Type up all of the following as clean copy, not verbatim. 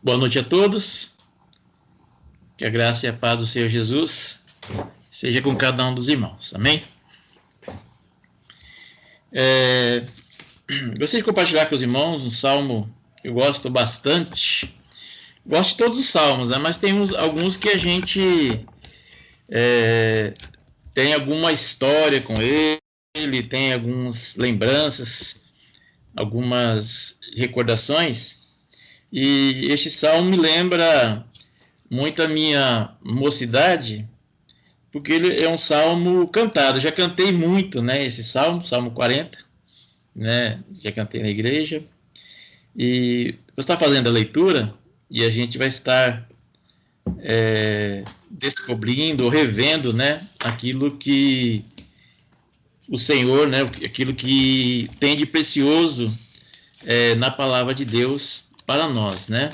Boa noite a todos. Que a graça e a paz do Senhor Jesus seja com cada um dos irmãos. Amém? Gostaria de compartilhar com os irmãos um salmo que eu gosto bastante. Gosto de todos os salmos, né? Mas tem alguns que a gente tem alguma história com ele, tem algumas lembranças, algumas recordações. E este salmo me lembra muito a minha mocidade, porque ele é um salmo cantado. Eu já cantei muito, né, esse salmo, Salmo 40, né, já cantei na igreja. E eu estou fazendo a leitura e a gente vai estar descobrindo ou revendo, né, aquilo que o Senhor, né, aquilo que tem de precioso na palavra de Deus para nós, né?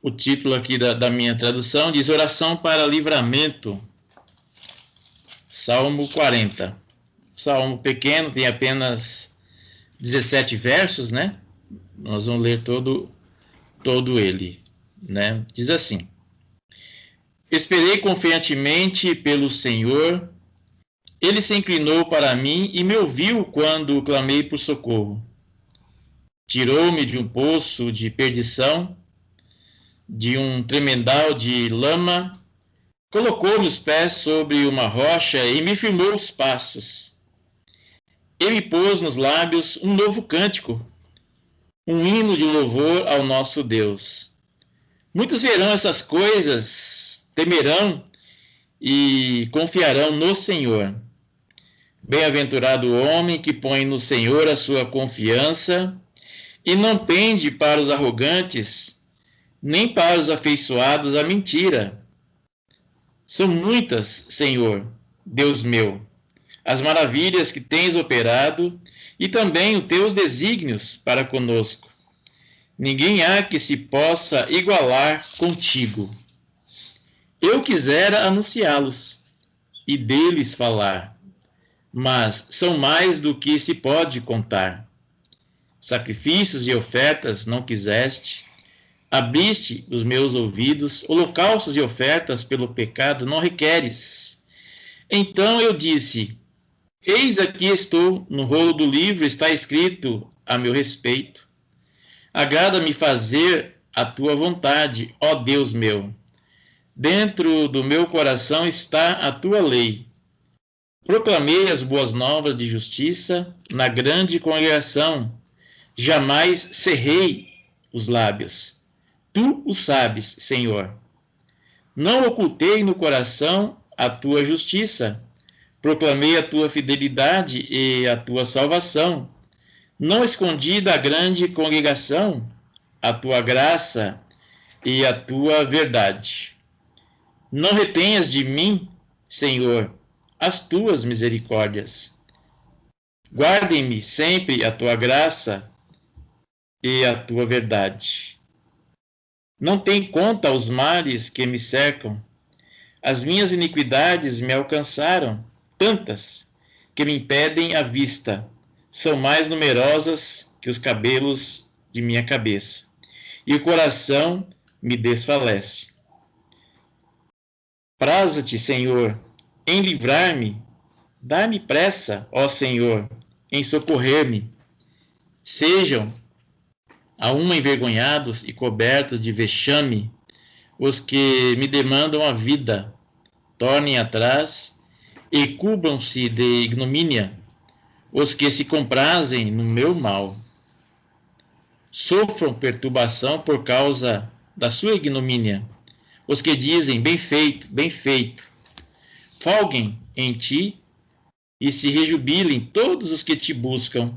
O título aqui da minha tradução diz Oração para Livramento, Salmo 40. Salmo pequeno, tem apenas 17 versos, né? Nós vamos ler todo ele, né? Diz assim: Esperei confiantemente pelo Senhor, ele se inclinou para mim e me ouviu quando clamei por socorro. Tirou-me de um poço de perdição, de um tremendal de lama, colocou-me os pés sobre uma rocha e me firmou os passos. Ele pôs nos lábios um novo cântico, um hino de louvor ao nosso Deus. Muitos verão essas coisas, temerão e confiarão no Senhor. Bem-aventurado o homem que põe no Senhor a sua confiança e não pende para os arrogantes, nem para os afeiçoados à mentira. São muitas, Senhor, Deus meu, as maravilhas que tens operado e também os teus desígnios para conosco. Ninguém há que se possa igualar contigo. Eu quisera anunciá-los e deles falar, mas são mais do que se pode contar. Sacrifícios e ofertas não quiseste, abriste os meus ouvidos, holocaustos e ofertas pelo pecado não requeres. Então eu disse, eis aqui estou, no rolo do livro está escrito a meu respeito. Agrada-me fazer a tua vontade, ó Deus meu. Dentro do meu coração está a tua lei. Proclamei as boas novas de justiça na grande congregação. Jamais cerrei os lábios. Tu o sabes, Senhor. Não ocultei no coração a tua justiça. Proclamei a tua fidelidade e a tua salvação. Não escondi da grande congregação a tua graça e a tua verdade. Não retenhas de mim, Senhor, as tuas misericórdias. Guardem-me sempre a tua graça e a tua verdade. Não tem conta os males que me cercam. As minhas iniquidades me alcançaram, tantas, que me impedem a vista. São mais numerosas que os cabelos de minha cabeça. E o coração me desfalece. Praza-te, Senhor, em livrar-me. Dá-me pressa, ó Senhor, em socorrer-me. Sejam a uma envergonhados e cobertos de vexame os que me demandam a vida, tornem atrás e cubram-se de ignomínia os que se comprazem no meu mal. Sofram perturbação por causa da sua ignomínia os que dizem, bem feito, bem feito. Folguem em ti e se rejubilem todos os que te buscam.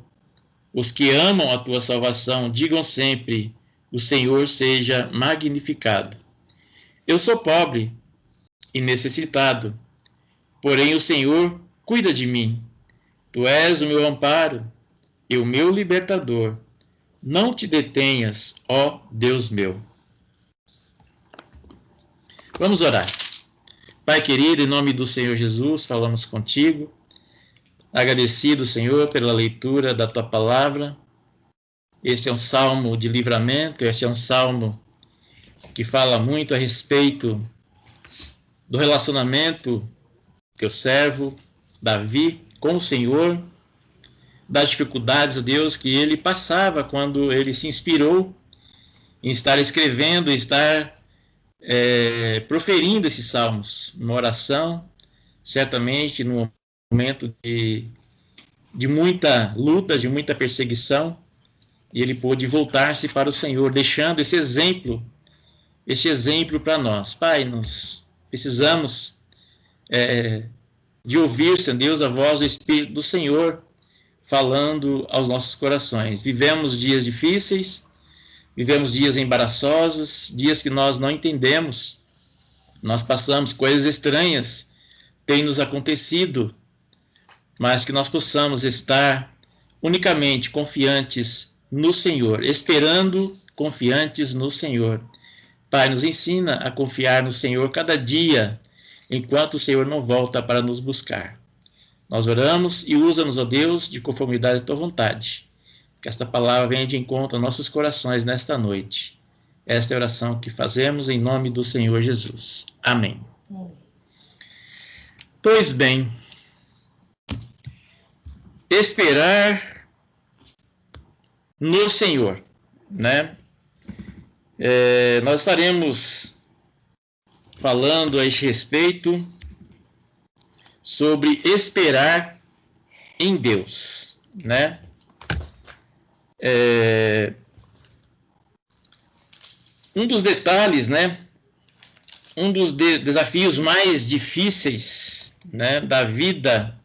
Os que amam a tua salvação, digam sempre, o Senhor seja magnificado. Eu sou pobre e necessitado, porém o Senhor cuida de mim. Tu és o meu amparo e o meu libertador. Não te detenhas, ó Deus meu. Vamos orar. Pai querido, em nome do Senhor Jesus, falamos contigo. Agradecido, Senhor, pela leitura da tua palavra. Esse é um salmo de livramento, esse é um salmo que fala muito a respeito do relacionamento que o servo Davi com o Senhor, das dificuldades de Deus que ele passava quando ele se inspirou em estar escrevendo, estar proferindo esses salmos, numa oração, certamente num momento de muita luta, de muita perseguição, e ele pôde voltar-se para o Senhor, deixando esse exemplo para nós. Pai, nós precisamos de ouvir, Senhor Deus, a voz do Espírito do Senhor falando aos nossos corações. Vivemos dias difíceis, vivemos dias embaraçosos, dias que nós não entendemos, nós passamos coisas estranhas, tem nos acontecido, mas que nós possamos estar unicamente confiantes no Senhor, esperando, confiantes no Senhor. Pai, nos ensina a confiar no Senhor cada dia, enquanto o Senhor não volta para nos buscar. Nós oramos e usa-nos, ó Deus, de conformidade à tua vontade. Que esta palavra venha de encontro aos nossos corações nesta noite. Esta é a oração que fazemos em nome do Senhor Jesus. Amém. Pois bem, esperar no Senhor, né? Nós estaremos falando a este respeito sobre esperar em Deus, né? Um dos detalhes, né? Um dos desafios mais difíceis, né, da vida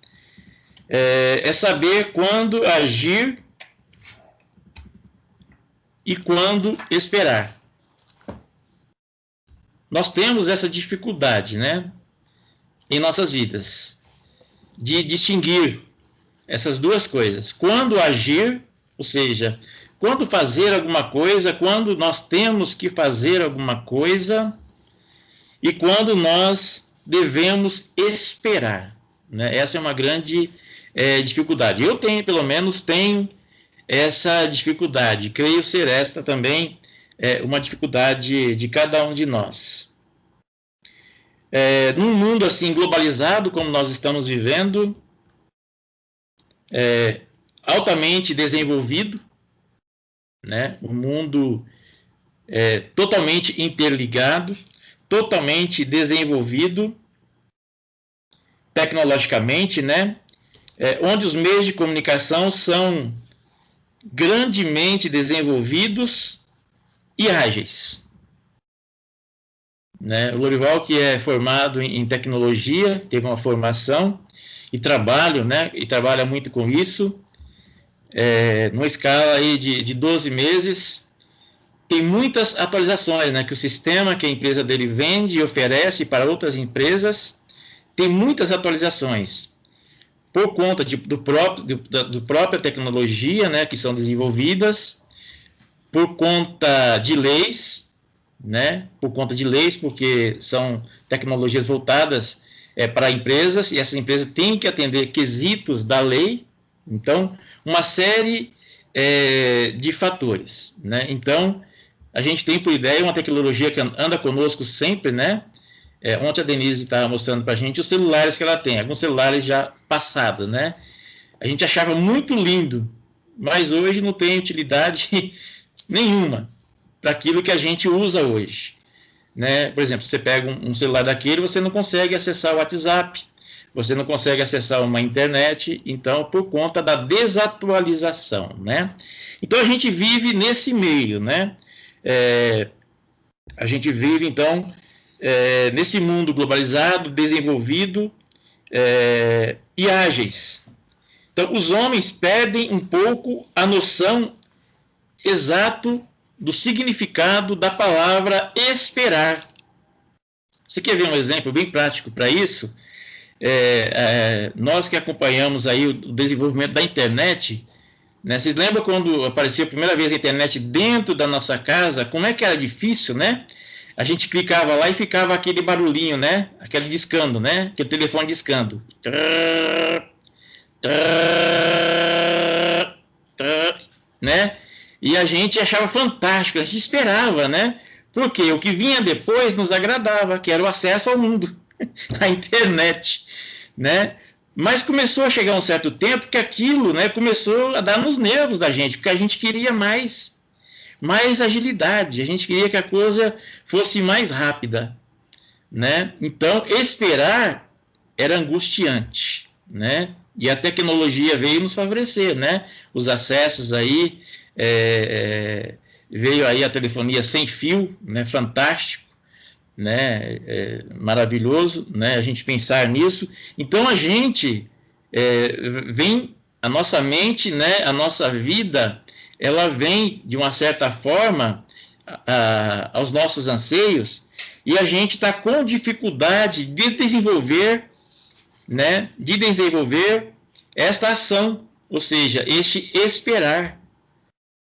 é saber quando agir e quando esperar. Nós temos essa dificuldade, né, em nossas vidas, de distinguir essas duas coisas. Quando agir, ou seja, quando fazer alguma coisa, quando nós temos que fazer alguma coisa, e quando nós devemos esperar, né? Essa é uma grande dificuldade. Eu pelo menos tenho essa dificuldade. Creio ser esta também uma dificuldade de cada um de nós. Num mundo assim globalizado como nós estamos vivendo, altamente desenvolvido, né? Um mundo totalmente interligado, totalmente desenvolvido tecnologicamente, né? Onde os meios de comunicação são grandemente desenvolvidos e ágeis, né? O Lorival, que é formado em tecnologia, teve uma formação e trabalha muito com isso, numa escala aí de 12 meses, tem muitas atualizações, né, que o sistema que a empresa dele vende e oferece para outras empresas tem muitas atualizações por conta do própria tecnologia, né, que são desenvolvidas, por conta de leis, né, porque são tecnologias voltadas para empresas, e essas empresas têm que atender quesitos da lei. Então, uma série de fatores, né? Então, a gente tem por ideia uma tecnologia que anda conosco sempre, né? Ontem a Denise estava mostrando para a gente os celulares que ela tem, alguns celulares já passados, né? A gente achava muito lindo, mas hoje não tem utilidade nenhuma para aquilo que a gente usa hoje, né? Por exemplo, você pega um celular daquele, você não consegue acessar o WhatsApp, você não consegue acessar uma internet, então, por conta da desatualização, né? Então, a gente vive nesse meio, né? A gente vive, então, nesse mundo globalizado, desenvolvido e ágeis. Então, os homens perdem um pouco a noção exata do significado da palavra esperar. Você quer ver um exemplo bem prático para isso? Nós que acompanhamos aí o desenvolvimento da internet, né? Vocês lembram quando apareceu a primeira vez a internet dentro da nossa casa? Como é que era difícil, né? A gente clicava lá e ficava aquele barulhinho, né? Aquele discando, né? Aquele telefone discando. Né? E a gente achava fantástico, a gente esperava, né? Porque o que vinha depois nos agradava, que era o acesso ao mundo, a internet, né? Mas começou a chegar um certo tempo que aquilo, né, começou a dar nos nervos da gente, porque a gente queria mais agilidade, a gente queria que a coisa fosse mais rápida, né? Então, esperar era angustiante, né? E a tecnologia veio nos favorecer, né? Os acessos aí, veio aí a telefonia sem fio, né? Fantástico, né? Maravilhoso, né? A gente pensar nisso. Então a gente vem, a nossa mente, né? A nossa vida, ela vem de uma certa forma aos nossos anseios, e a gente está com dificuldade de desenvolver, né? De desenvolver esta ação, ou seja, este esperar.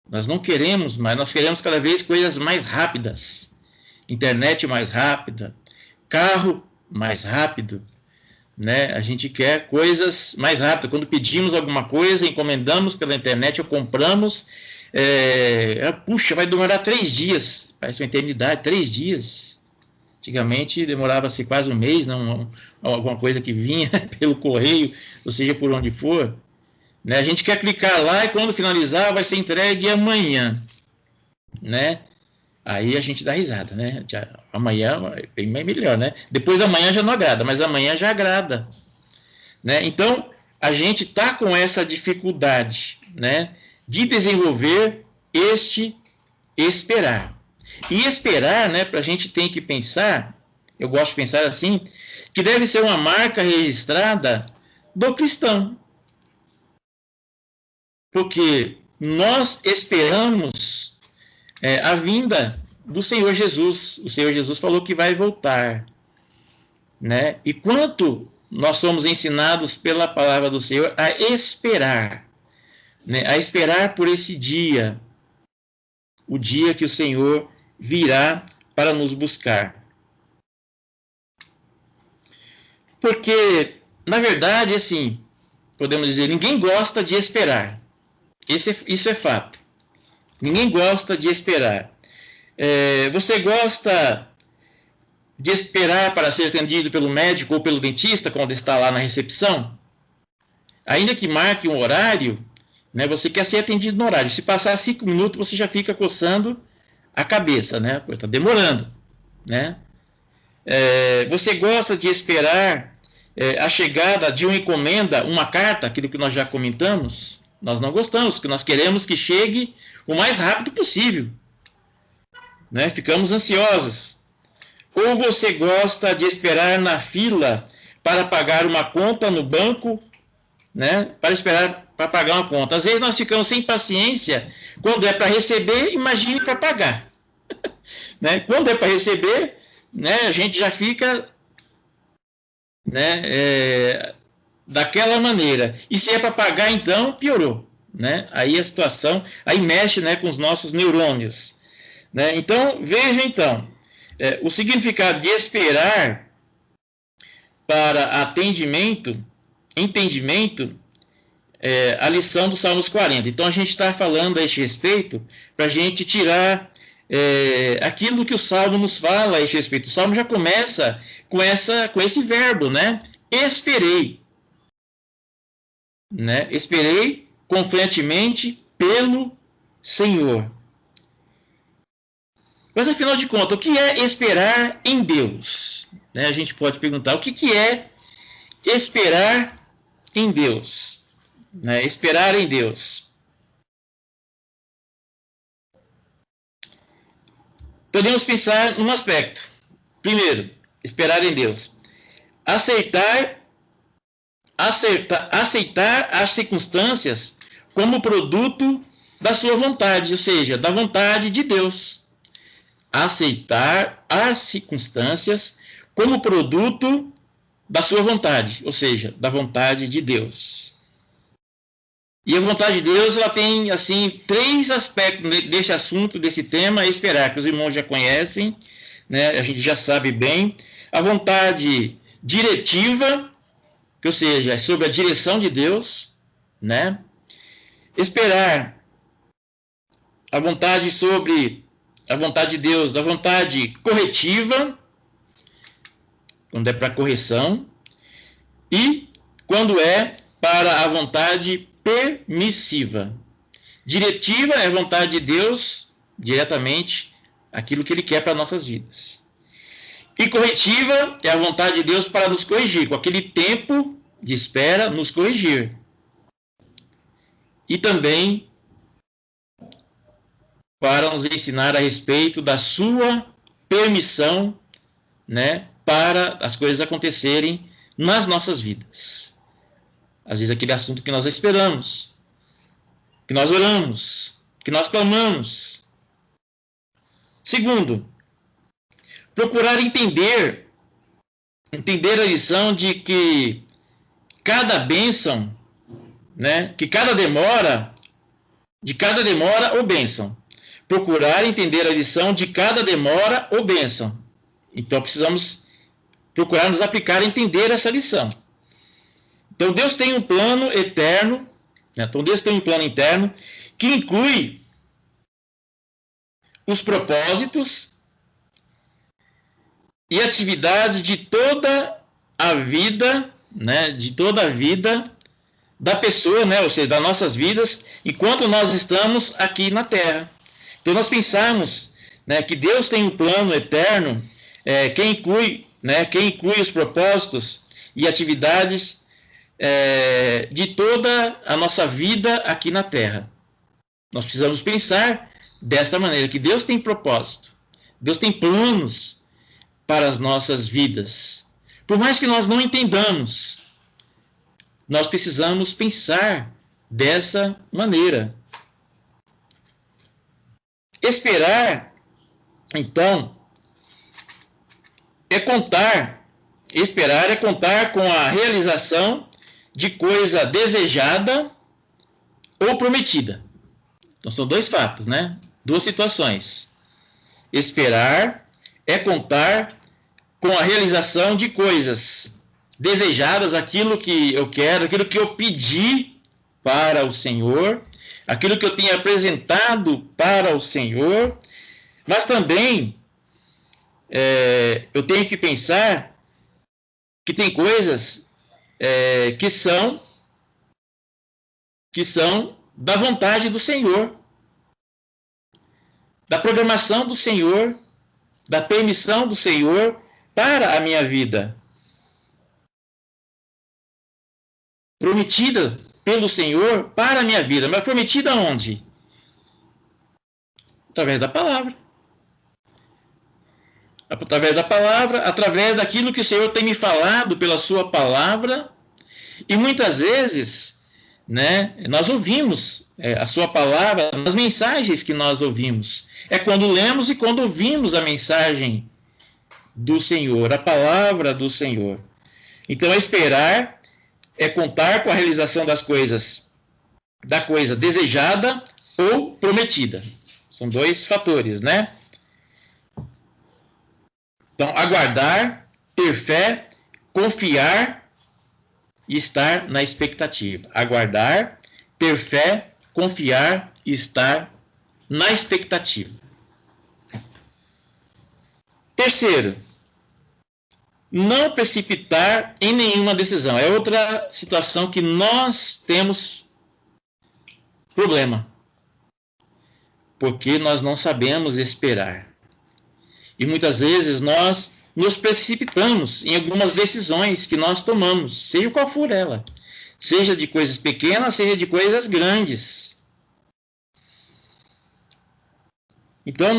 Nós não queremos mais, nós queremos cada vez coisas mais rápidas. Internet mais rápida, carro mais rápido, né? A gente quer coisas mais rápidas. Quando pedimos alguma coisa, encomendamos pela internet ou compramos, puxa, vai demorar 3 dias, parece uma eternidade, 3 dias. Antigamente demorava-se quase um mês, não, alguma coisa que vinha pelo correio, ou seja, por onde for, né? A gente quer clicar lá e quando finalizar vai ser entregue amanhã, né? Aí a gente dá risada, né? Amanhã é bem melhor, né? Depois da manhã já não agrada, mas amanhã já agrada, né? Então, a gente está com essa dificuldade, né? De desenvolver este esperar. E esperar, né? Para a gente tem que pensar, eu gosto de pensar assim, que deve ser uma marca registrada do cristão. Porque nós esperamos a vinda do Senhor Jesus. O Senhor Jesus falou que vai voltar, né? E quanto nós somos ensinados pela palavra do Senhor a esperar, né? A esperar por esse dia, o dia que o Senhor virá para nos buscar. Porque, na verdade, assim, podemos dizer, ninguém gosta de esperar. Isso é fato. Ninguém gosta de esperar. Você gosta de esperar para ser atendido pelo médico ou pelo dentista quando está lá na recepção? Ainda que marque um horário, né, você quer ser atendido no horário. Se passar 5 minutos, você já fica coçando a cabeça, né? Está demorando, né? Você gosta de esperar a chegada de uma encomenda, uma carta, aquilo que nós já comentamos? Nós não gostamos, porque nós queremos que chegue o mais rápido possível, né? Ficamos ansiosos. Ou você gosta de esperar na fila para pagar uma conta no banco, né? Para esperar para pagar uma conta. Às vezes nós ficamos sem paciência quando é para receber, imagine para pagar. Né? Quando é para receber, né, a gente já fica, né, daquela maneira. E se é para pagar, então, piorou. Né? Aí a situação, aí mexe, né, com os nossos neurônios. Né? Então, veja então, o significado de esperar para entendimento, a lição do Salmos 40. Então, a gente está falando a este respeito para a gente tirar aquilo que o Salmo nos fala a este respeito. O Salmo já começa com esse verbo, né? Esperei. Né? Esperei confiantemente pelo Senhor. Mas, afinal de contas, o que é esperar em Deus? Né? A gente pode perguntar, o que é esperar em Deus? Né? Esperar em Deus. Podemos pensar num aspecto. Primeiro, esperar em Deus. Aceitar as circunstâncias como produto da sua vontade, ou seja, da vontade de Deus. Aceitar as circunstâncias como produto da sua vontade, ou seja, da vontade de Deus. E a vontade de Deus, ela tem, assim, 3 aspectos desse assunto, desse tema, esperar, que os irmãos já conhecem, né? A gente já sabe bem. A vontade diretiva, que, ou seja, é sobre a direção de Deus, né? Esperar a vontade sobre a vontade de Deus, da vontade corretiva, quando é para correção, e quando é para a vontade permissiva. Diretiva é a vontade de Deus, diretamente, aquilo que Ele quer para nossas vidas. E corretiva é a vontade de Deus para nos corrigir, com aquele tempo de espera, nos corrigir. E também para nos ensinar a respeito da sua permissão, né, para as coisas acontecerem nas nossas vidas. Às vezes aquele assunto que nós esperamos, que nós oramos, que nós clamamos. Segundo, procurar entender a lição de que cada bênção, né, que cada demora ou bênção. Procurar entender a lição de cada demora ou bênção. Então precisamos procurar nos aplicar a entender essa lição. Então Deus tem um plano eterno, né? Então Deus tem um plano interno que inclui os propósitos e atividades de toda a vida, né? De toda a vida da pessoa, né? Ou seja, das nossas vidas, enquanto nós estamos aqui na Terra. Então nós pensamos, né, que Deus tem um plano eterno que inclui os propósitos e atividades de toda a nossa vida aqui na Terra. Nós precisamos pensar desta maneira, que Deus tem propósito, Deus tem planos para as nossas vidas. Por mais que nós não entendamos, nós precisamos pensar dessa maneira. Esperar, então, esperar é contar com a realização de coisa desejada ou prometida. Então são dois fatos, né? Duas situações. Esperar é contar com a realização de coisas desejadas, aquilo que eu quero, aquilo que eu pedi para o Senhor, aquilo que eu tenho apresentado para o Senhor, mas também eu tenho que pensar que tem coisas que são da vontade do Senhor, da programação do Senhor, da permissão do Senhor para a minha vida. Prometida pelo Senhor para a minha vida. Mas prometida onde? Através da palavra. Através da palavra, através daquilo que o Senhor tem me falado pela sua palavra. E muitas vezes, né, nós ouvimos a sua palavra nas mensagens que nós ouvimos. É quando lemos e quando ouvimos a mensagem do Senhor, a palavra do Senhor. Então, esperar é contar com a realização das coisas, da coisa desejada ou prometida. São dois fatores, né? Então, aguardar, ter fé, confiar e estar na expectativa. Aguardar, ter fé, confiar e estar na expectativa. Terceiro, não precipitar em nenhuma decisão. É outra situação que nós temos problema, porque nós não sabemos esperar. E muitas vezes nós nos precipitamos em algumas decisões que nós tomamos, seja qual for ela. Seja de coisas pequenas, seja de coisas grandes. Então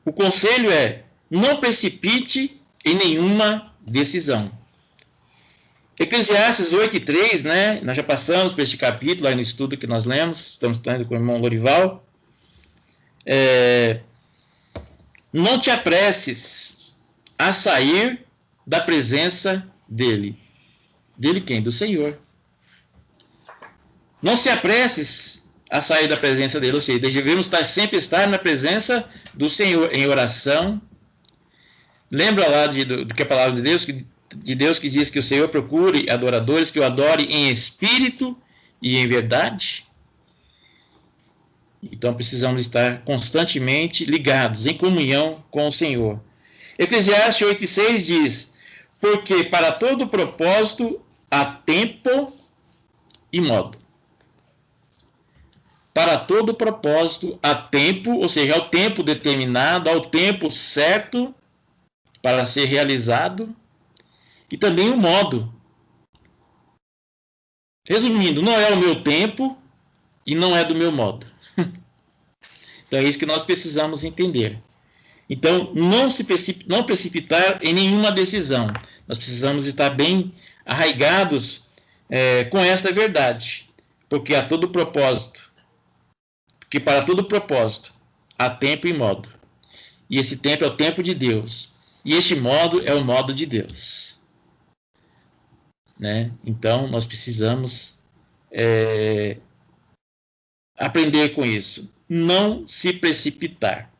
o conselho é: não precipite em nenhuma decisão. Eclesiastes 8:3, né? Nós já passamos por este capítulo aí no estudo que nós lemos, estamos estudando com o irmão Lorival. Não te apresses a sair da presença dele. Dele quem? Do Senhor. Não se apresses a sair da presença dele, ou seja, devemos sempre estar na presença do Senhor, em oração. Lembra lá do que a palavra de Deus que diz que o Senhor procure adoradores que o adorem em espírito e em verdade? Então precisamos estar constantemente ligados, em comunhão com o Senhor. Eclesiastes 8,6 diz: porque para todo propósito há tempo e modo. Para todo propósito há tempo, ou seja, ao tempo determinado, ao tempo certo para ser realizado, e também o modo. Resumindo, não é o meu tempo e não é do meu modo. Então é isso que nós precisamos entender. Então, não precipitar em nenhuma decisão. Nós precisamos estar bem arraigados com esta verdade. Porque há todo propósito. Porque para todo propósito há tempo e modo. E esse tempo é o tempo de Deus. E este modo é o modo de Deus. Né? Então, nós precisamos aprender com isso. Não se precipitar.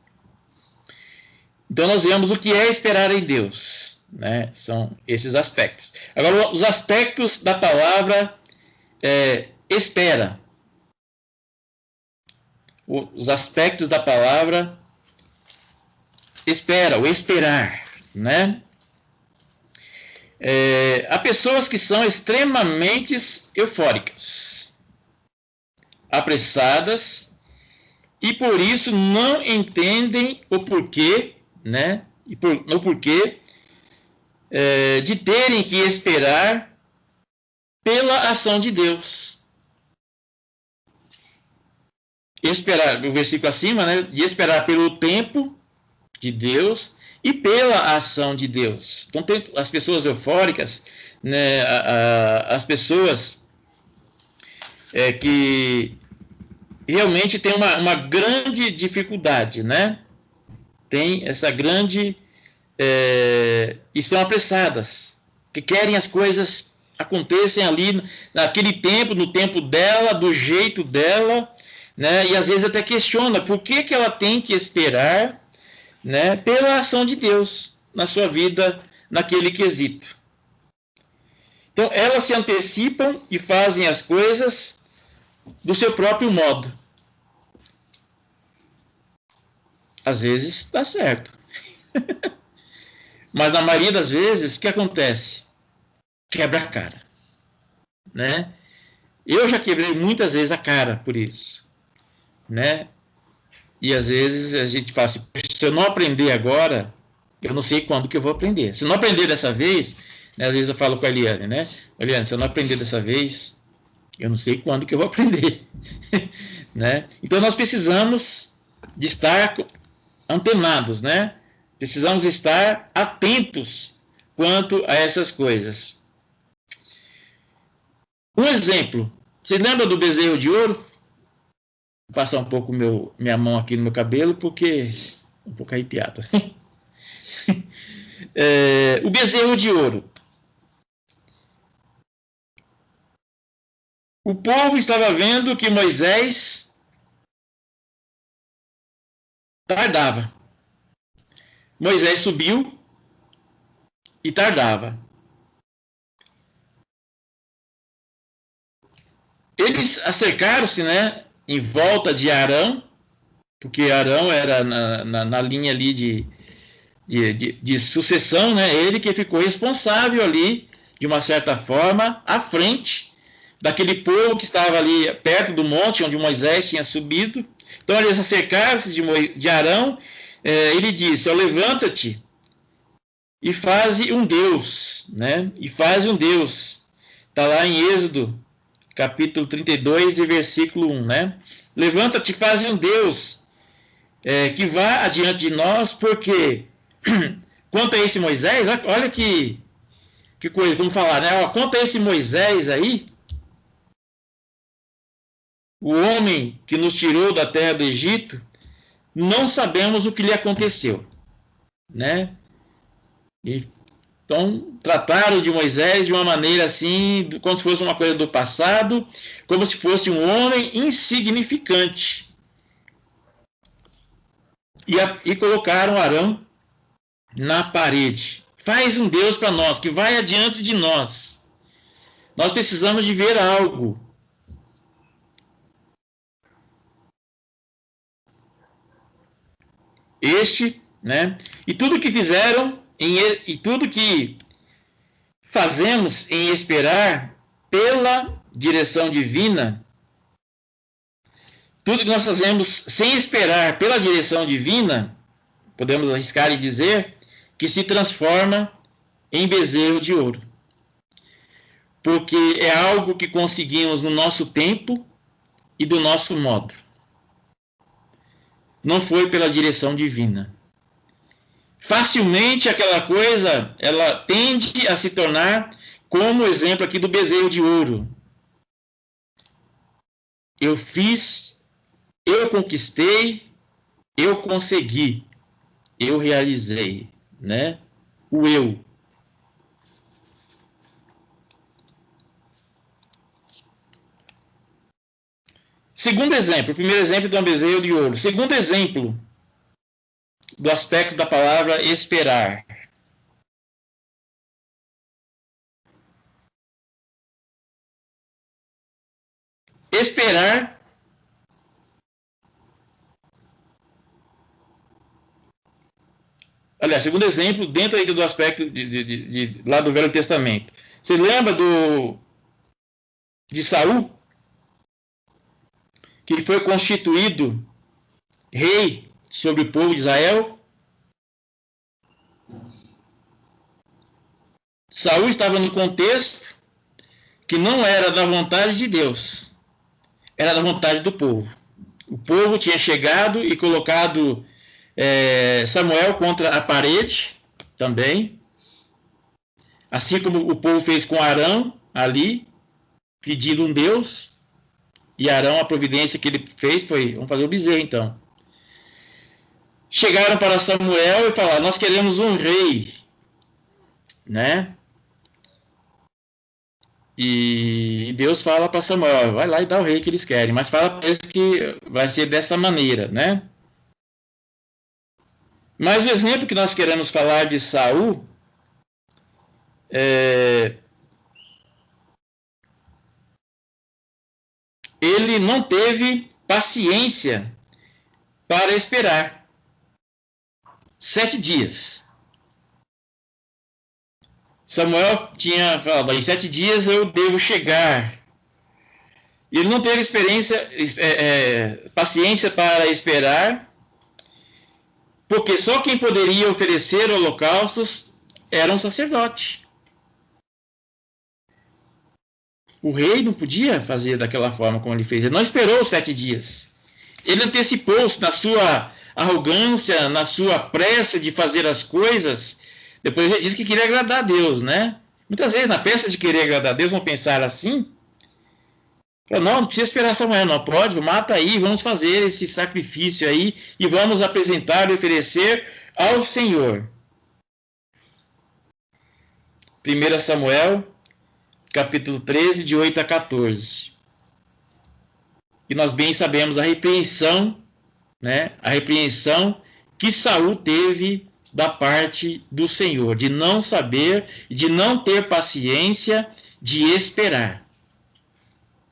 Então, nós vemos o que é esperar em Deus. Né? São esses aspectos. Agora, os aspectos da palavra espera. Os aspectos da palavra espera, o esperar. Né? Há pessoas que são extremamente eufóricas, apressadas, e por isso não entendem o porquê, né? O porquê de terem que esperar pela ação de Deus. Esperar, o versículo acima, né? De esperar pelo tempo de Deus e pela ação de Deus. Então, tem as pessoas eufóricas, né? As pessoas que realmente têm uma grande dificuldade, né? Tem essa grande e são apressadas, que querem as coisas aconteçam ali naquele tempo, no tempo dela, do jeito dela, né? E às vezes até questiona por que ela tem que esperar, né, pela ação de Deus na sua vida, naquele quesito. Então elas se antecipam e fazem as coisas do seu próprio modo. Às vezes dá certo. Mas na maioria das vezes, o que acontece? Quebra a cara. Né? Eu já quebrei muitas vezes a cara por isso. Né? E às vezes a gente fala assim, se eu não aprender agora, eu não sei quando que eu vou aprender. Se eu não aprender dessa vez, né, às vezes eu falo com a Eliane, né? Eliane, se eu não aprender dessa vez, eu não sei quando que eu vou aprender. Né? Então nós precisamos de estar antenados, né? Precisamos estar atentos quanto a essas coisas. Um exemplo, você lembra do bezerro de ouro? Vou passar um pouco minha mão aqui no meu cabelo, porque um pouco arrepiado. O bezerro de ouro. O povo estava vendo que Moisés tardava. Moisés subiu e tardava. Eles acercaram-se, né, em volta de Arão, porque Arão era na linha ali de sucessão, né, ele que ficou responsável ali, de uma certa forma, à frente daquele povo que estava ali perto do monte onde Moisés tinha subido. Então eles acercaram-se de Arão, ele disse, levanta-te e faze um Deus, né? E faze um Deus. Está lá em Êxodo, capítulo 32 e versículo 1, né? Levanta-te e faze um Deus que vá adiante de nós, porque quanto a esse Moisés, olha que coisa, vamos falar, né? Quanto a esse Moisés aí, o homem que nos tirou da terra do Egito, não sabemos o que lhe aconteceu, né? Então, trataram de Moisés de uma maneira assim, como se fosse uma coisa do passado, como se fosse um homem insignificante. E colocaram Arão na parede. Faz um Deus para nós, que vai adiante de nós. Nós precisamos de ver algo. né? E tudo que fizeram e tudo que fazemos em esperar pela direção divina, tudo que nós fazemos sem esperar pela direção divina, podemos arriscar e dizer que se transforma em bezerro de ouro. Porque é algo que conseguimos no nosso tempo e do nosso modo. Não foi pela direção divina. Facilmente aquela coisa, ela tende a se tornar como o exemplo aqui do bezerro de ouro. Eu fiz, eu conquistei, eu consegui, eu realizei, né? O eu. Segundo exemplo, o primeiro exemplo do bezerro de ouro. Segundo exemplo do aspecto da palavra esperar. Esperar aliás, segundo exemplo, dentro aí do aspecto lá do Velho Testamento. Você lembra de Saul, que foi constituído rei sobre o povo de Israel? Saul estava no contexto que não era da vontade de Deus, era da vontade do povo. O povo tinha chegado e colocado Samuel contra a parede também, assim como o povo fez com Arão ali, pedindo um Deus, e Arão, a providência que ele fez foi, vamos fazer o bezerro então. Chegaram para Samuel e falaram, nós queremos um rei, né? E Deus fala para Samuel, vai lá e dá o rei que eles querem, mas fala para eles que vai ser dessa maneira, né? Mas o exemplo que nós queremos falar de Saul ele não teve paciência para esperar 7 dias. Samuel tinha falado, em 7 dias eu devo chegar. Ele não teve paciência para esperar, porque só quem poderia oferecer holocaustos era um sacerdote. O rei não podia fazer daquela forma como ele fez. Ele não esperou 7 dias. Ele antecipou-se na sua arrogância, na sua pressa de fazer as coisas. Depois ele disse que queria agradar a Deus, né? Muitas vezes, na pressa de querer agradar a Deus, vão pensar assim. Não precisa esperar Samuel, não pode, mata aí, vamos fazer esse sacrifício aí e vamos apresentar e oferecer ao Senhor. 1 Samuel, capítulo 13, de 8 a 14. E nós bem sabemos a repreensão, né? A repreensão que Saul teve da parte do Senhor, de não saber, de não ter paciência, de esperar.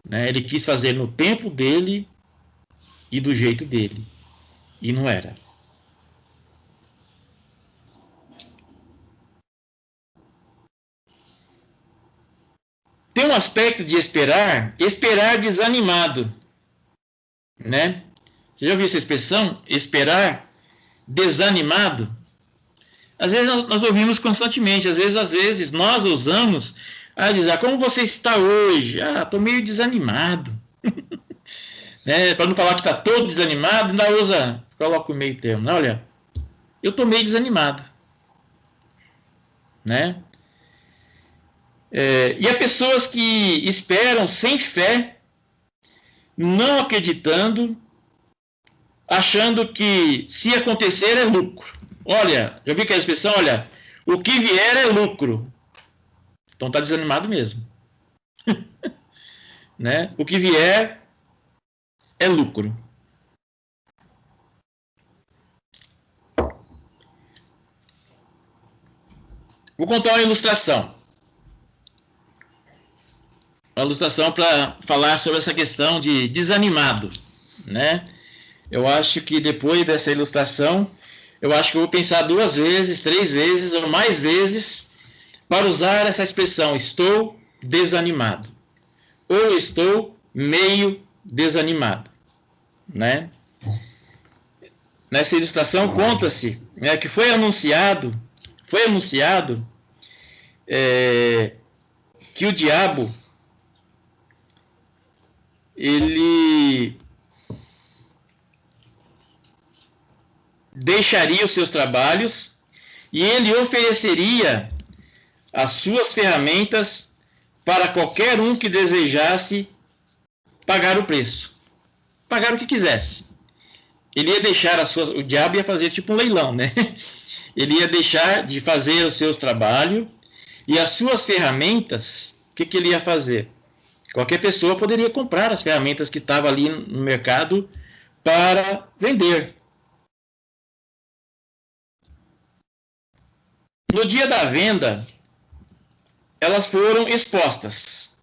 Né? Ele quis fazer no tempo dele e do jeito dele. E não era. Tem um aspecto de esperar desanimado. Né? Você já ouviu essa expressão? Esperar desanimado? Às vezes nós ouvimos constantemente, às vezes nós usamos a dizer, como você está hoje? Estou meio desanimado. Né? Para não falar que está todo desanimado, ainda coloca o meio termo. Não, olha, eu estou meio desanimado. Né? E há pessoas que esperam sem fé, não acreditando, achando que se acontecer é lucro. Olha, já vi aquela expressão, olha, o que vier é lucro. Então está desanimado mesmo. Né? O que vier é lucro. Vou contar uma ilustração. Uma ilustração para falar sobre essa questão de desanimado. Né? Eu acho que depois dessa ilustração eu acho que eu vou pensar 2 vezes, 3 vezes ou mais vezes para usar essa expressão, estou desanimado. Ou estou meio desanimado, né? Nessa ilustração conta-se, né, que foi anunciado que o diabo ele deixaria os seus trabalhos e ele ofereceria as suas ferramentas para qualquer um que desejasse pagar o preço, pagar o que quisesse. Ele ia deixar o diabo ia fazer tipo um leilão, né? Ele ia deixar de fazer os seus trabalhos e as suas ferramentas, o que ele ia fazer? Qualquer pessoa poderia comprar as ferramentas que estavam ali no mercado para vender. No dia da venda, elas foram expostas,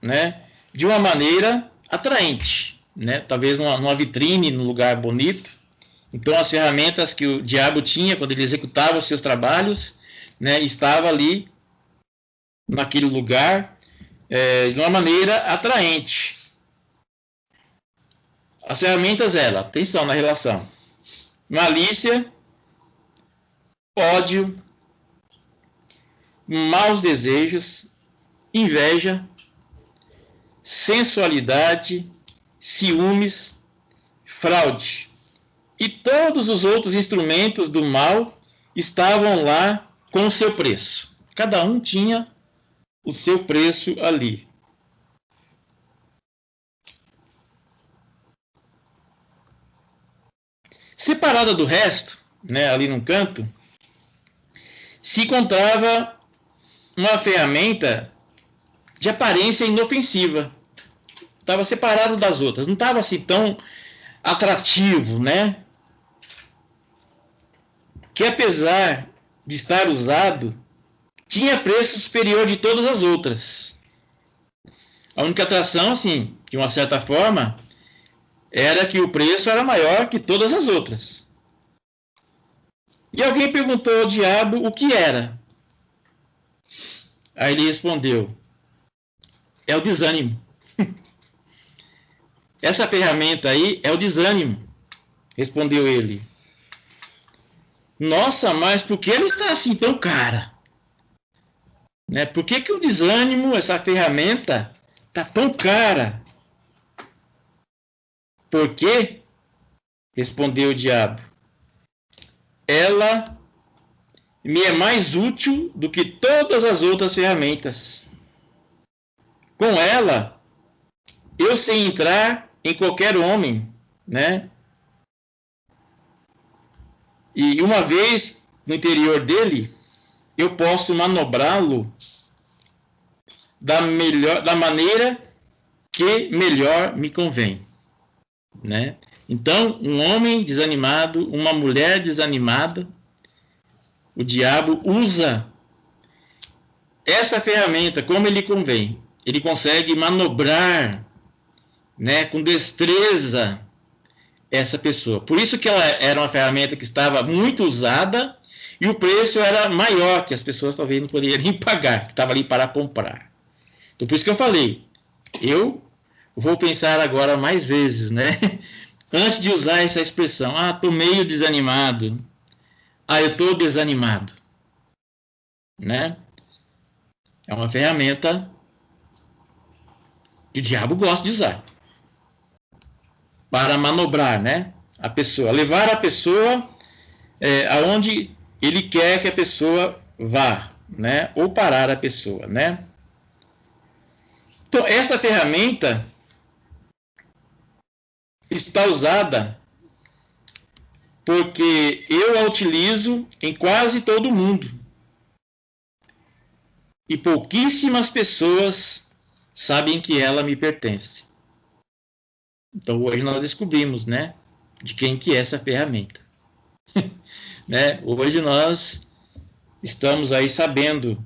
né, de uma maneira atraente, né, talvez numa vitrine, num lugar bonito. Então, as ferramentas que o diabo tinha quando ele executava os seus trabalhos, né, estava ali naquele lugar de uma maneira atraente. As ferramentas eram, atenção na relação, malícia, ódio, maus desejos, inveja, sensualidade, ciúmes, fraude. E todos os outros instrumentos do mal estavam lá com o seu preço. Cada um tinha o seu preço ali. Separada do resto, né, ali num canto, se encontrava uma ferramenta de aparência inofensiva. Estava separado das outras, não estava assim tão atrativo, né? Que apesar de estar usado, tinha preço superior de todas as outras. A única atração, assim, de uma certa forma, era que o preço era maior que todas as outras. E alguém perguntou ao diabo o que era. Aí ele respondeu: é o desânimo. Essa ferramenta aí é o desânimo, respondeu ele. Nossa, mas por que ela está assim tão cara? Né? Por que o desânimo, essa ferramenta, está tão cara? Por quê? Respondeu o diabo. Ela me é mais útil do que todas as outras ferramentas. Com ela, eu sei entrar em qualquer homem, né? E uma vez no interior dele, eu posso manobrá-lo da maneira que melhor me convém, né? Então, um homem desanimado, uma mulher desanimada, o diabo usa essa ferramenta como ele convém. Ele consegue manobrar, né, com destreza essa pessoa. Por isso que ela era uma ferramenta que estava muito usada e o preço era maior, que as pessoas talvez não poderiam nem pagar, que estava ali para comprar. Então, por isso que eu falei, eu vou pensar agora mais vezes, né? Antes de usar essa expressão, estou meio desanimado, eu estou desanimado, né? É uma ferramenta que o diabo gosta de usar para manobrar, né, a pessoa, levar a pessoa aonde ele quer que a pessoa vá, né, ou parar a pessoa, né. Então, essa ferramenta está usada porque eu a utilizo em quase todo mundo. E pouquíssimas pessoas sabem que ela me pertence. Então, hoje nós descobrimos, né, de quem que é essa ferramenta. Né? Hoje nós estamos aí sabendo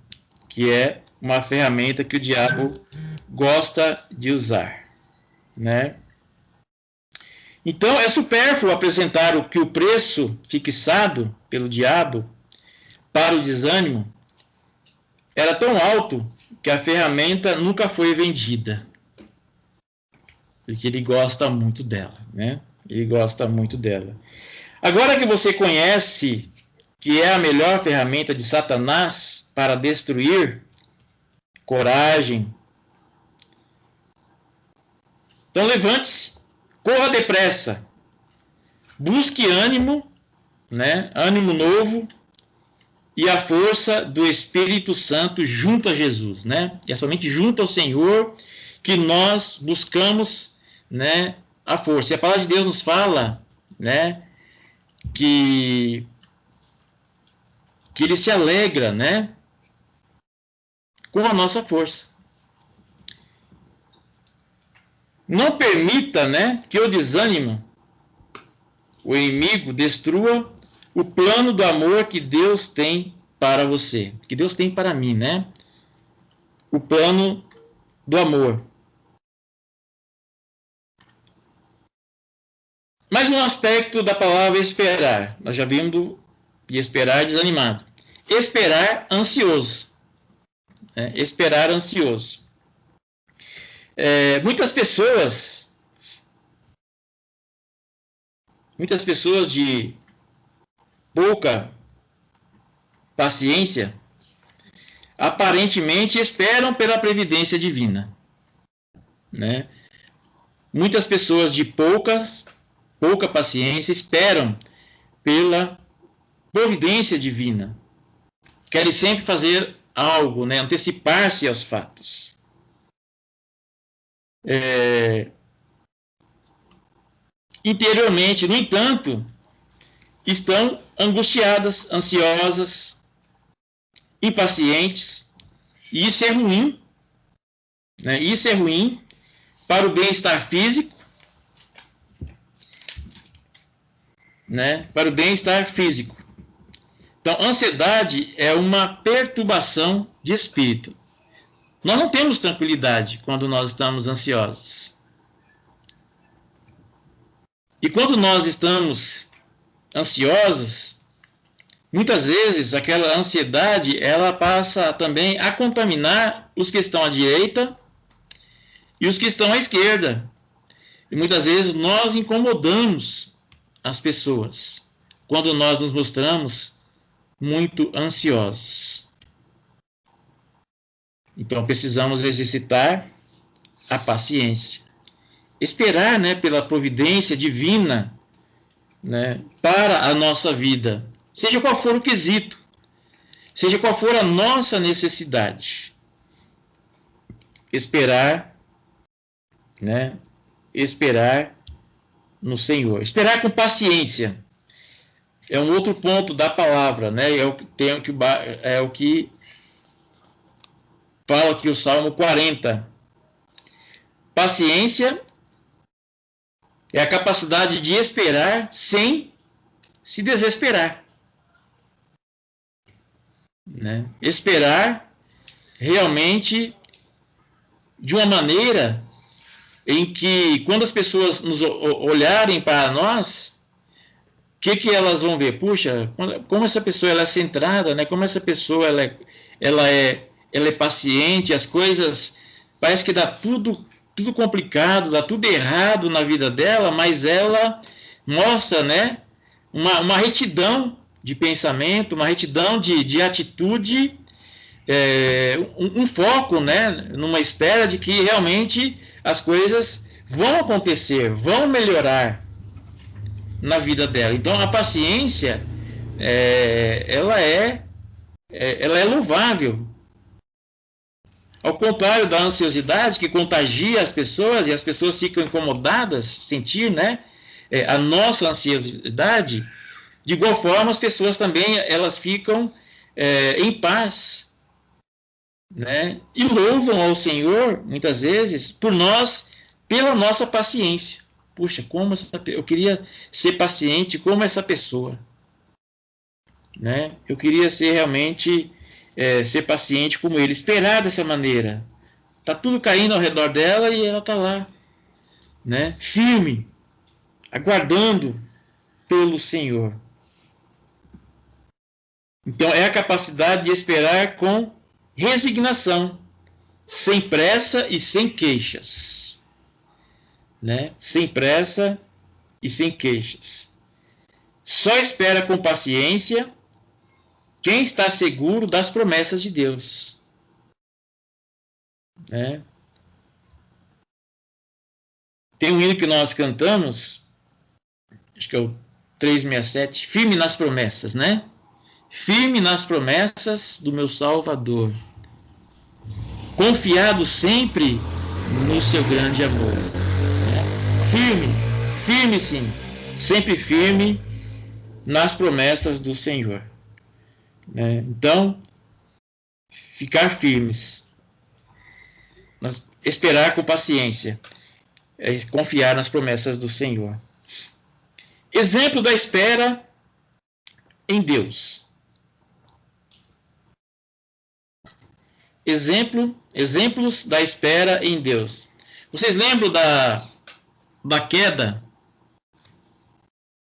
que é uma ferramenta que o diabo gosta de usar, né? Então, é supérfluo apresentar o que o preço fixado pelo diabo para o desânimo era tão alto que a ferramenta nunca foi vendida. Porque ele gosta muito dela, né? Ele gosta muito dela. Agora que você conhece que é a melhor ferramenta de Satanás para destruir, coragem. Então levante-se, corra depressa, busque ânimo, né? Ânimo novo e a força do Espírito Santo junto a Jesus, né? E é somente junto ao Senhor que nós buscamos, né, a força. E a palavra de Deus nos fala, né, que ele se alegra, né, com a nossa força. Não permita, né, que o desânimo, o inimigo, destrua o plano do amor que Deus tem para você, que Deus tem para mim, né? O plano do amor. Mais um aspecto da palavra esperar. Nós já vimos de esperar desanimado. Esperar ansioso. Né? Esperar ansioso. Muitas pessoas de pouca paciência aparentemente esperam pela previdência divina, né? Muitas pessoas de pouca paciência esperam pela providência divina, querem sempre fazer algo, né? Antecipar-se aos fatos. Interiormente, no entanto, estão angustiadas, ansiosas, impacientes, e isso é ruim, né? Isso é ruim para o bem-estar físico, né? Para o bem-estar físico. Então, ansiedade é uma perturbação de espírito. Nós não temos tranquilidade quando nós estamos ansiosos. E quando nós estamos ansiosos, muitas vezes aquela ansiedade ela passa também a contaminar os que estão à direita e os que estão à esquerda. E muitas vezes nós incomodamos as pessoas quando nós nos mostramos muito ansiosos. Então precisamos exercitar a paciência. Esperar, né, pela providência divina, né, para a nossa vida. Seja qual for o quesito. Seja qual for a nossa necessidade. Esperar, né, esperar no Senhor. Esperar com paciência. É um outro ponto da palavra, né? É o que fala aqui o Salmo 40. Paciência é a capacidade de esperar sem se desesperar, né? Esperar realmente de uma maneira em que, quando as pessoas nos olharem para nós, o que elas vão ver? Puxa, como essa pessoa ela é centrada, né? Como essa pessoa ela é paciente, as coisas parece que dá tudo complicado, dá tudo errado na vida dela, mas ela mostra, né, uma retidão de pensamento, uma retidão de atitude, um foco, né, numa espera de que realmente as coisas vão acontecer, vão melhorar na vida dela. Então a paciência ela é louvável. Ao contrário da ansiosidade que contagia as pessoas e as pessoas ficam incomodadas, sentir, né, a nossa ansiedade, de igual forma as pessoas também elas ficam em paz, né, e louvam ao Senhor muitas vezes por nós, pela nossa paciência. Puxa, eu queria ser paciente como essa pessoa, né? Eu queria ser realmente ser paciente como ele, esperar dessa maneira. Tá tudo caindo ao redor dela e ela tá lá, né? Firme, aguardando pelo Senhor. Então, é a capacidade de esperar com resignação, sem pressa e sem queixas. Né? Sem pressa e sem queixas. Só espera com paciência quem está seguro das promessas de Deus. Né? Tem um hino que nós cantamos, acho que é o 367, firme nas promessas, né? Firme nas promessas do meu Salvador, confiado sempre no seu grande amor. Né? Firme sim, sempre firme nas promessas do Senhor. Né? Então, ficar firmes, esperar com paciência, é confiar nas promessas do Senhor. Exemplo da espera em Deus. Exemplos da espera em Deus. Vocês lembram da queda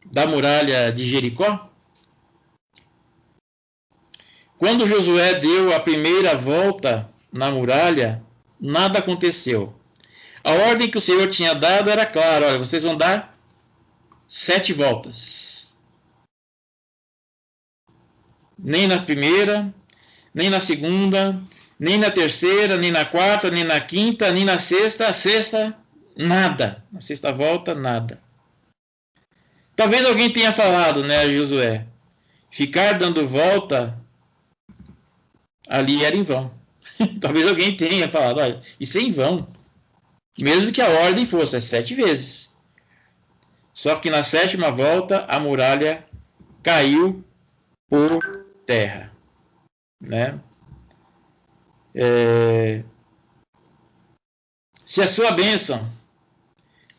da muralha de Jericó? Quando Josué deu a primeira volta na muralha, nada aconteceu. A ordem que o Senhor tinha dado era clara: olha, vocês vão dar 7 voltas. Nem na primeira, nem na segunda, nem na terceira, nem na quarta, nem na quinta, nem na sexta. A sexta, nada. Na sexta volta, nada. Talvez alguém tenha falado, né, Josué, ficar dando volta ali era em vão. Talvez alguém tenha falado, olha, isso é em vão. Mesmo que a ordem fosse 7 vezes. Só que na 7ª volta a muralha caiu por terra. Né? Se a sua bênção,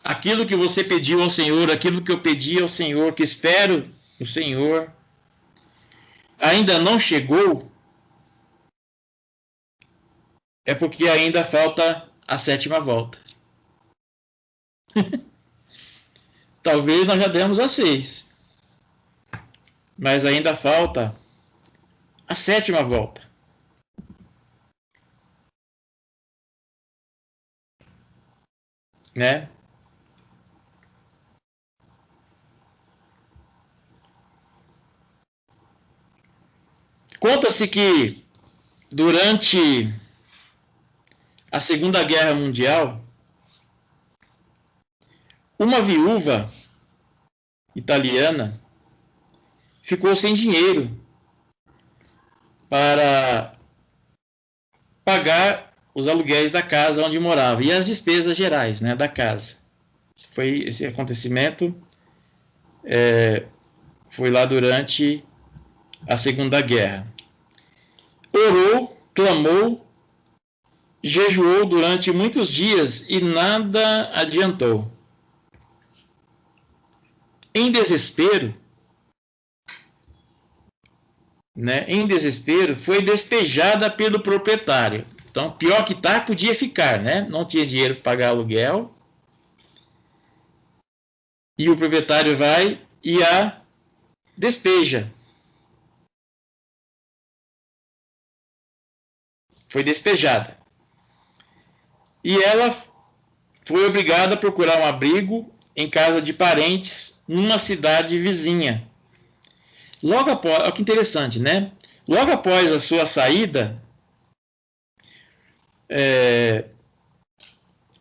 aquilo que você pediu ao Senhor, aquilo que eu pedi ao Senhor, que espero no Senhor, ainda não chegou, é porque ainda falta a 7ª volta. Talvez nós já demos a 6, mas ainda falta a 7ª volta. Né? Conta-se que durante a Segunda Guerra Mundial, uma viúva italiana ficou sem dinheiro para pagar os aluguéis da casa onde morava e as despesas gerais, né, da casa. Esse acontecimento foi lá durante a Segunda Guerra. Orou, clamou, jejuou durante muitos dias e nada adiantou. Em desespero, foi despejada pelo proprietário. Então, pior que tá, podia ficar, né? Não tinha dinheiro para pagar aluguel. E o proprietário vai e a despeja. Foi despejada. E ela foi obrigada a procurar um abrigo em casa de parentes numa cidade vizinha. Logo após, olha que interessante, né? Logo após a sua saída,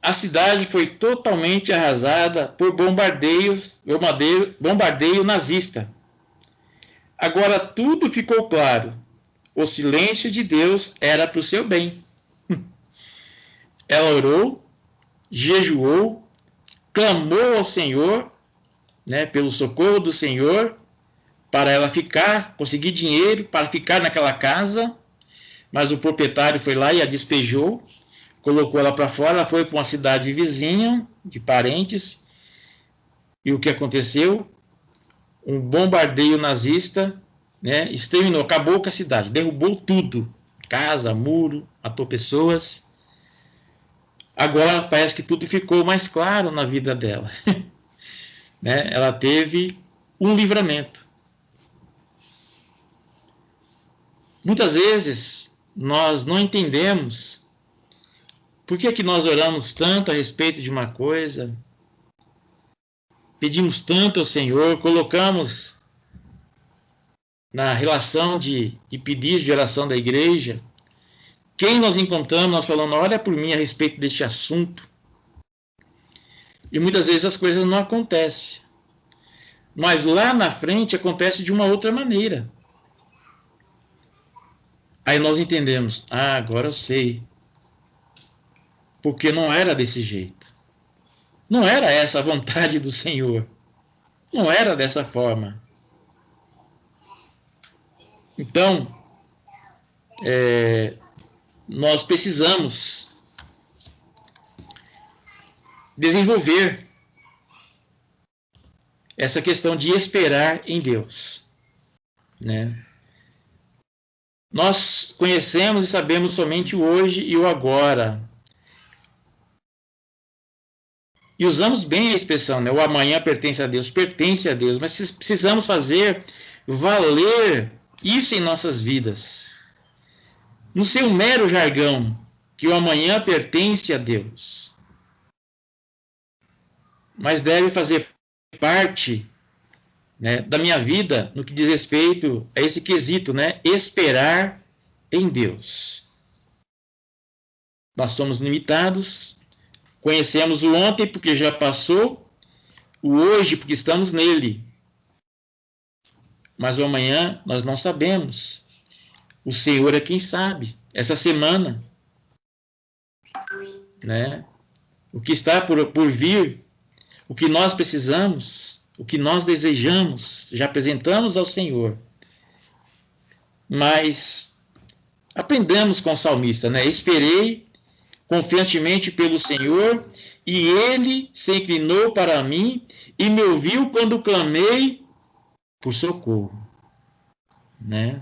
a cidade foi totalmente arrasada por bombardeio nazista. Agora tudo ficou claro. O silêncio de Deus era para o seu bem. Ela orou, jejuou, clamou ao Senhor, né, pelo socorro do Senhor, para ela conseguir dinheiro para ficar naquela casa, mas o proprietário foi lá e a despejou, colocou ela para fora, ela foi para uma cidade vizinha, de parentes, e o que aconteceu? Um bombardeio nazista, né, exterminou, acabou com a cidade, derrubou tudo, casa, muro, matou pessoas. Agora parece que tudo ficou mais claro na vida dela. né? Ela teve um livramento. Muitas vezes nós não entendemos por que que nós oramos tanto a respeito de uma coisa, pedimos tanto ao Senhor, colocamos na relação de pedidos de oração da igreja, quem nós encontramos, nós falamos, olha por mim a respeito deste assunto. E muitas vezes as coisas não acontecem. Mas lá na frente acontece de uma outra maneira. Aí nós entendemos, agora eu sei. Porque não era desse jeito. Não era essa a vontade do Senhor. Não era dessa forma. Então, nós precisamos desenvolver essa questão de esperar em Deus, né? Nós conhecemos e sabemos somente o hoje e o agora. E usamos bem a expressão, né? O amanhã pertence a Deus, mas precisamos fazer valer isso em nossas vidas. No seu mero jargão, que o amanhã pertence a Deus. Mas deve fazer parte, né, da minha vida no que diz respeito a esse quesito, né? Esperar em Deus. Nós somos limitados, conhecemos o ontem porque já passou, o hoje porque estamos nele. Mas o amanhã nós não sabemos. O Senhor é quem sabe. Essa semana, né? O que está por vir, o que nós precisamos, o que nós desejamos, já apresentamos ao Senhor. Mas aprendamos com o salmista, né? Esperei confiantemente pelo Senhor, e Ele se inclinou para mim e me ouviu quando clamei por socorro, né?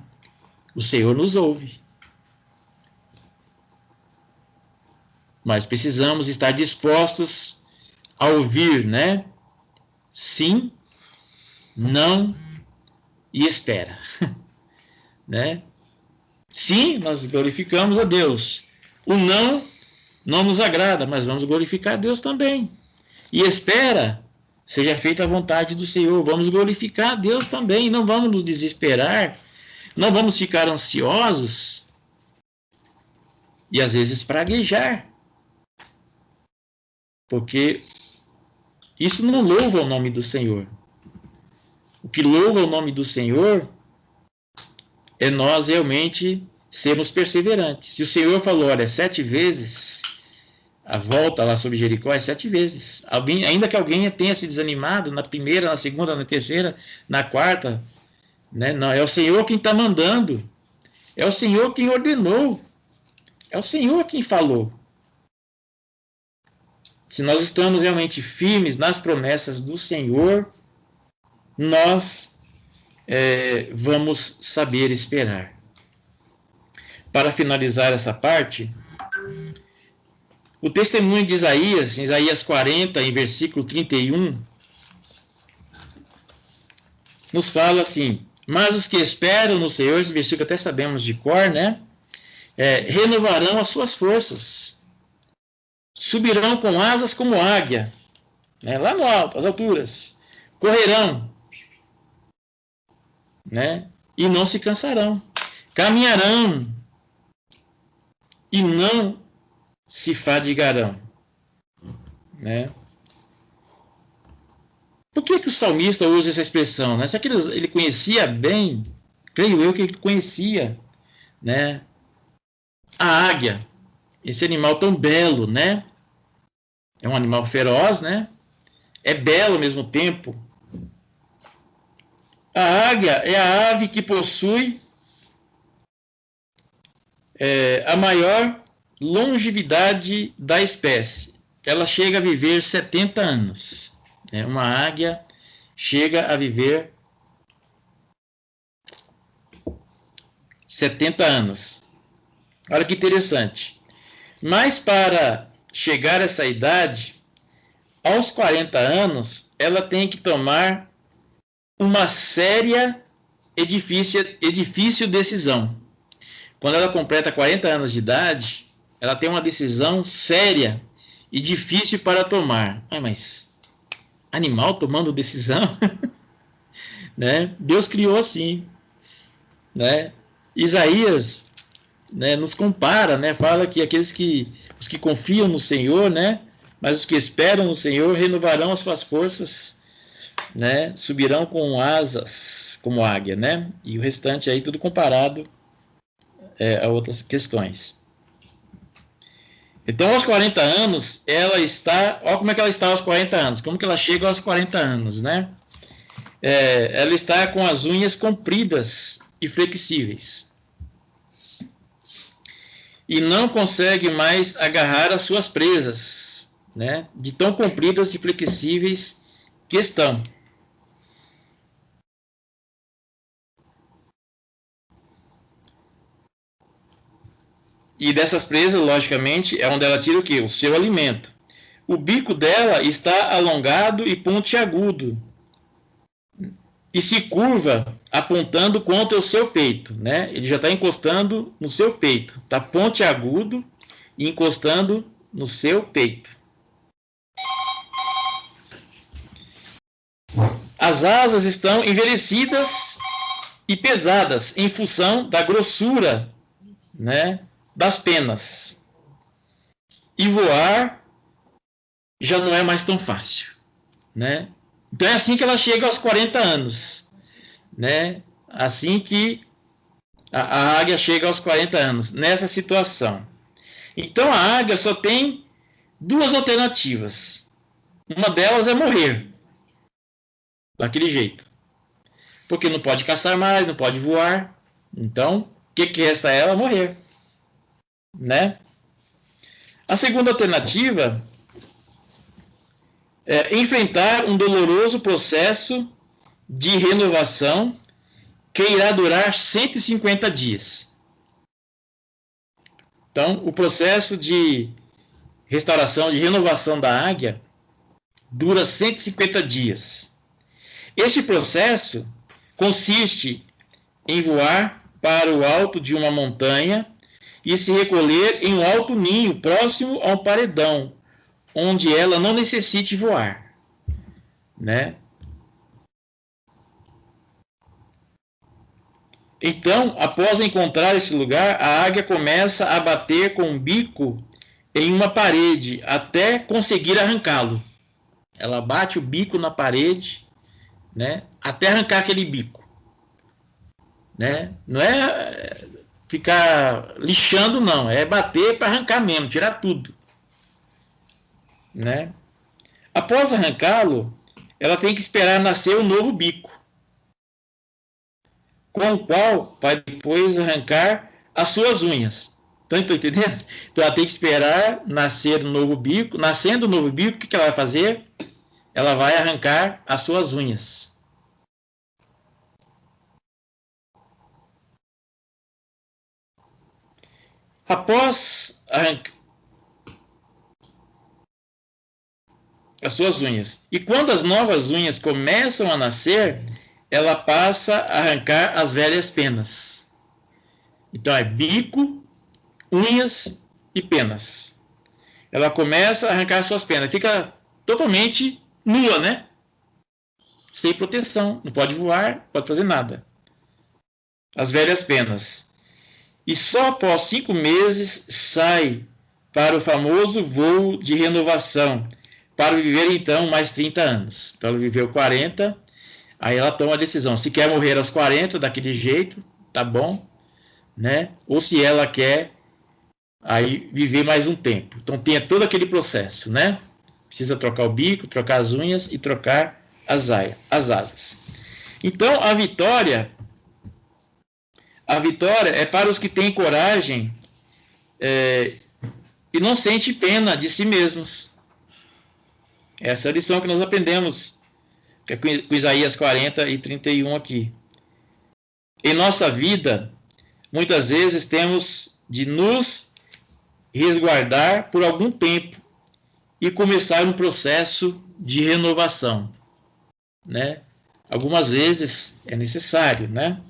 O Senhor nos ouve. Mas precisamos estar dispostos a ouvir, né? Sim, não e espera, né? Sim, nós glorificamos a Deus. O não nos agrada, mas vamos glorificar a Deus também. E espera, seja feita a vontade do Senhor. Vamos glorificar a Deus também. Não vamos nos desesperar. Não vamos ficar ansiosos. E às vezes praguejar. Porque isso não louva o nome do Senhor. O que louva o nome do Senhor é nós realmente sermos perseverantes. Se o Senhor falou, olha, 7 vezes, a volta lá sobre Jericó é 7 vezes. Ainda que alguém tenha se desanimado na primeira, na segunda, na terceira, na quarta, né? Não, é o Senhor quem está mandando. É o Senhor quem ordenou. É o Senhor quem falou. Se nós estamos realmente firmes nas promessas do Senhor, nós vamos saber esperar. Para finalizar essa parte, o testemunho de Isaías, em Isaías 40, em versículo 31, nos fala assim, mas os que esperam no Senhor, esse versículo até sabemos de cor, né? Renovarão as suas forças, subirão com asas como águia, né? Lá no alto, às alturas, correrão, né? E não se cansarão, caminharão e não se fadigarão, né? Por que o salmista usa essa expressão, né? Será que ele conhecia bem? Creio eu que ele conhecia, né? A águia, esse animal tão belo, né? É um animal feroz, né? É belo ao mesmo tempo. A águia é a ave que possui a maior longevidade da espécie. Ela chega a viver 70 anos. Uma águia chega a viver 70 anos. Olha que interessante. Mas para chegar a essa idade, aos 40 anos, ela tem que tomar uma séria difícil decisão. Quando ela completa 40 anos de idade, ela tem uma decisão séria e difícil para tomar. Mas animal tomando decisão? Né? Deus criou assim. Né? Isaías, né, nos compara, né? Fala que os que confiam no Senhor, né? Mas os que esperam no Senhor renovarão as suas forças, né? Subirão com asas como águia, né? E o restante aí tudo comparado a outras questões. Então, aos 40 anos, ela está... Olha como é que ela está aos 40 anos. Como que ela chega aos 40 anos, né? Ela está com as unhas compridas e flexíveis. E não consegue mais agarrar as suas presas, né? De tão compridas e flexíveis que estão. E dessas presas, logicamente, é onde ela tira o quê? O seu alimento. O bico dela está alongado e pontiagudo. E se curva apontando contra o seu peito, né? Ele já está encostando no seu peito. Está pontiagudo e encostando no seu peito. As asas estão envelhecidas e pesadas em função da grossura, né, das penas. E voar já não é mais tão fácil, né? Então é assim que ela chega aos 40 anos, né? Assim que a águia chega aos 40 anos, nessa situação. Então a águia só tem duas alternativas. Uma delas é morrer, daquele jeito. Porque não pode caçar mais, não pode voar. Então, o que resta a ela? Morrer, né? A segunda alternativa é enfrentar um doloroso processo de renovação que irá durar 150 dias. Então, o processo de restauração, de renovação da águia, dura 150 dias. Este processo consiste em voar para o alto de uma montanha e se recolher em um alto ninho próximo a um paredão, onde ela não necessite voar, né? Então, após encontrar esse lugar, a águia começa a bater com o bico em uma parede até conseguir arrancá-lo. Ela bate o bico na parede, né, até arrancar aquele bico, né? Não é ficar lixando, não, é bater para arrancar mesmo, tirar tudo, né? Após arrancá-lo, ela tem que esperar nascer um novo bico, com o qual vai depois arrancar as suas unhas. Estão entendendo? Então ela tem que esperar nascer um novo bico. Nascendo um novo bico, o que ela vai fazer? Ela vai arrancar as suas unhas. Após arrancar as suas unhas. E quando as novas unhas começam a nascer, ela passa a arrancar as velhas penas. Então é bico, unhas e penas. Ela começa a arrancar suas penas. Fica totalmente nua, né? Sem proteção. Não pode voar, não pode fazer nada. As velhas penas. E só após 5 meses sai para o famoso voo de renovação, para viver então mais 30 anos. Então ela viveu 40, aí ela toma a decisão. Se quer morrer aos 40 daquele jeito, tá bom, né? Ou se ela quer aí viver mais um tempo. Então tem todo aquele processo, né? Precisa trocar o bico, trocar as unhas e trocar as asas. Então a vitória é para os que têm coragem e não sentem pena de si mesmos. Essa é a lição que nós aprendemos que é com Isaías 40 e 31 aqui. Em nossa vida, muitas vezes temos de nos resguardar por algum tempo e começar um processo de renovação, né? Algumas vezes é necessário, né?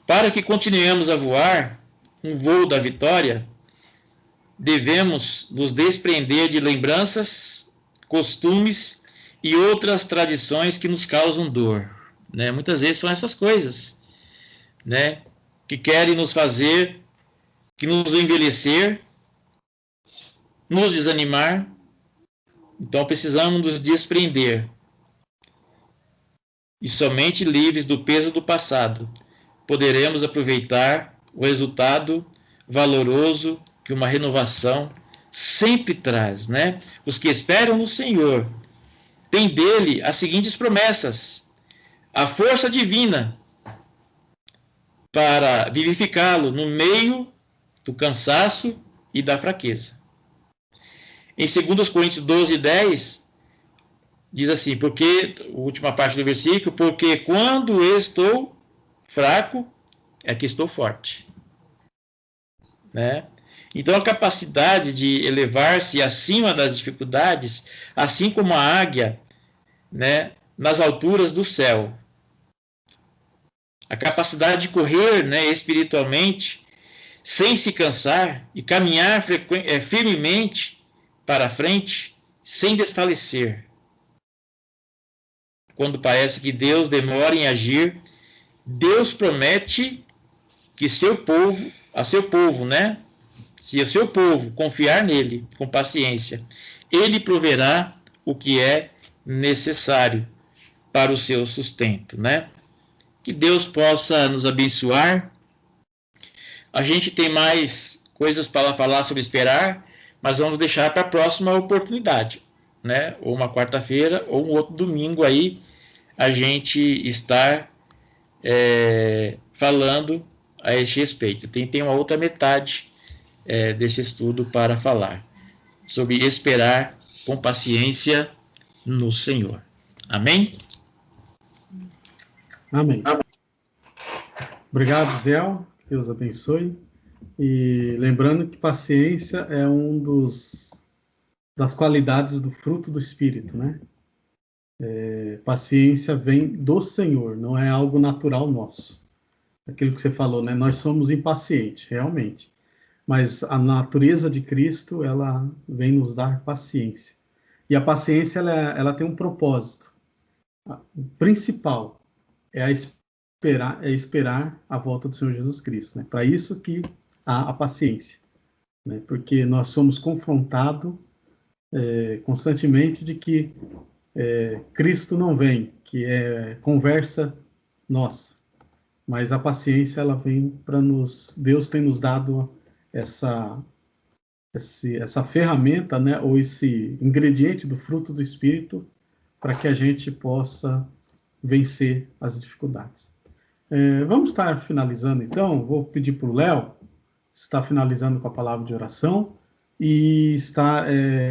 Para que continuemos a voar um voo da vitória, devemos nos desprender de lembranças, costumes e outras tradições que nos causam dor, né? Muitas vezes são essas coisas, né, que querem nos fazer, que nos envelhecer, nos desanimar. Então precisamos nos desprender e somente livres do peso do passado poderemos aproveitar o resultado valoroso que uma renovação sempre traz, né? Os que esperam no Senhor têm dele as seguintes promessas: a força divina para vivificá-lo no meio do cansaço e da fraqueza. Em 2 Coríntios 12:10, diz assim, porque, a última parte do versículo, porque quando estou fraco, é que estou forte. Né? Então, a capacidade de elevar-se acima das dificuldades, assim como a águia, né, nas alturas do céu. A capacidade de correr, né, espiritualmente, sem se cansar, e caminhar firmemente para a frente, sem desfalecer. Quando parece que Deus demora em agir, Deus promete que a seu povo, né? Se o seu povo confiar nele com paciência, ele proverá o que é necessário para o seu sustento, né? Que Deus possa nos abençoar. A gente tem mais coisas para falar sobre esperar, mas vamos deixar para a próxima oportunidade, né? Ou uma quarta-feira, ou um outro domingo aí, a gente estar falando a este respeito. Tem uma outra metade desse estudo para falar sobre esperar com paciência no Senhor. Amém? Amém. Obrigado, Zé. Deus abençoe. E lembrando que paciência é das qualidades do fruto do Espírito, né? Paciência vem do Senhor, não é algo natural nosso. Aquilo que você falou, né? Nós somos impacientes, realmente. Mas a natureza de Cristo, ela vem nos dar paciência. E a paciência, ela tem um propósito. O principal é esperar a volta do Senhor Jesus Cristo, né? Para isso que há a paciência, né? Porque nós somos confrontados constantemente de que Cristo não vem, que é conversa nossa. Mas a paciência, ela vem para Deus tem nos dado essa ferramenta, né, ou esse ingrediente do fruto do Espírito para que a gente possa vencer as dificuldades. Vamos estar finalizando, então. Vou pedir para o Léo estar finalizando com a palavra de oração e estar